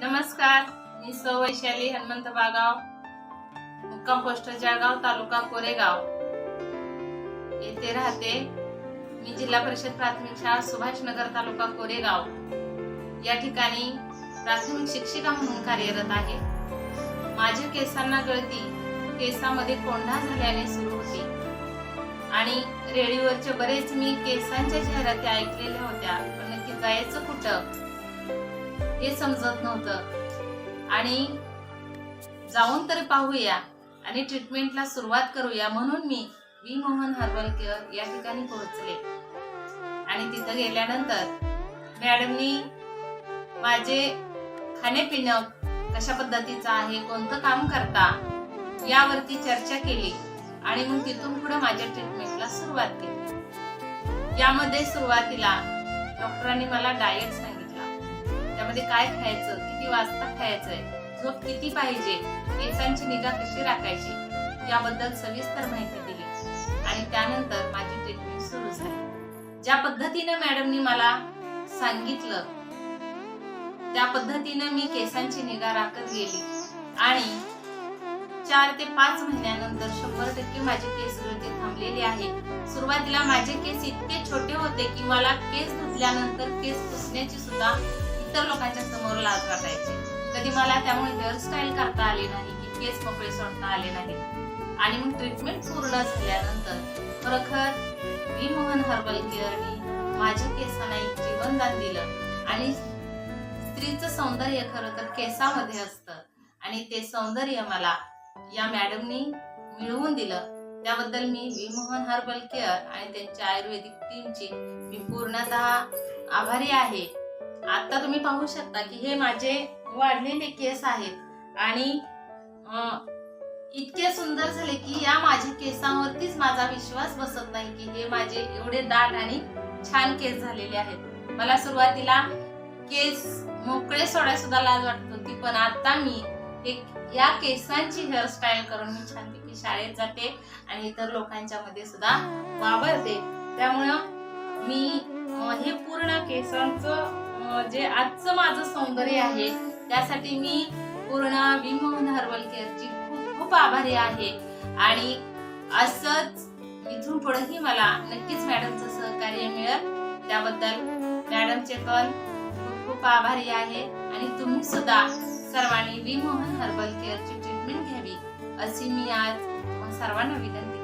नमस्कार, मी सौ वैशाली हनुमंत बागाव, मुक्काम पोस्ट जळगाव, तालुका कोरेगाव येथे राहते. मी जिल्हा परिषद प्राथमिक शाळा सुभाषनगर, तालुका कोरेगाव या ठिकाणी प्राथमिक शिक्षिका म्हणून कार्यरत आहे. माझ्या केसांना गळती, केसामध्ये कोंढा झाल्याने सुरू होती आणि रेडिओवरचे बरेच मी केसांच्या जाहिराती ऐकलेल्या होत्या, पण नक्की जायचं कुठं हे समजत नव्हतं. आणि जाऊन तरी पाहूया आणि ट्रीटमेंटला सुरुवात करूया म्हणून मी वी मोहन हर्बल केअर या ठिकाणी पोहोचले. आणि तिथं गेल्यानंतर मॅडमनी माझे खाणेपिणं कशा पद्धतीचं आहे, कोणतं काम करता यावरती चर्चा केली आणि मग तिथून पुढे माझ्या ट्रीटमेंटला सुरुवात केली. यामध्ये सुरुवातीला डॉक्टरांनी मला डाएट सांगितला. त्यामध्ये काय खायचं, किती वाजता खायचंय, झोप किती पाहिजे, केसांची निगा कशी राखायची याबद्दल सविस्तर माहिती दिली. आणि त्यानंतर माझी ट्रीटमेंट सुरू झाली. ज्या पद्धतीने मॅडमनी मला सांगितलं त्या पद्धतीने मी केसांची निगा राखत गेली आणि 4 ते 5 महिन्यानंतर 100% माझे केस गळती थांबलेली आहे. सुरुवातीला माझे केस इतके छोटे होते की मला केस धुतल्यानंतर केस पुसण्याची सुद्धा इतर लोकांच्या समोर लाज वाटायची. कधी मला त्यामुळे हेअरस्टाईल करता आली नाही, की केस मोकळे सोडता आले नाही. आणि मग ट्रीटमेंट पूर्ण झाल्यानंतर खरोखर वी मोहन हर्बल केअरनी माझ्या केसांना एक जीवनदान दिलं. आणि स्त्रीचं सौंदर्य खरं तर केसामध्ये असतं आणि ते सौंदर्य मला या मॅडमनी मिळवून दिलं. त्याबद्दल मी वी मोहन हर्बल केअर आणि त्यांच्या आयुर्वेदिक टीमची मी पूर्णतः आभारी आहे. आता तुम्ही पाहू शकता की हे माझे वाढलेले केस आहेत आणि इतके सुंदर झाले की या माझ्या केसांवरतीच माझा विश्वास बसत नाही की हे माझे एवढे दाट आणि छान केस झालेले आहेत. मला सुरुवातीला केस मोकळे सोडायला सुद्धा लाज वाटत होती, पण आता मी या केसांची हेअरस्टाईल करून मी छानपैकी शाळेत जाते आणि इतर लोकांच्या मध्ये सुद्धा वावरते. त्यामुळं मी हे पूर्ण केसांचं जे आजचं माझं सौंदर्य आहे त्यासाठी मी पूर्ण वी मोहन हर्बल केअरची खूप खूप आभारी आहे. आणि असंच इथून पुढेही मला नक्कीच मॅडमचं सहकार्य मिळेल. त्याबद्दल मॅडमचे पण खूप खूप आभारी आहे. आणि तुम्ही सुद्धा सर्वांनी वी मोहन हर्बल केअरची ट्रीटमेंट घ्यावी अशी मी आज सर्वांना विनंती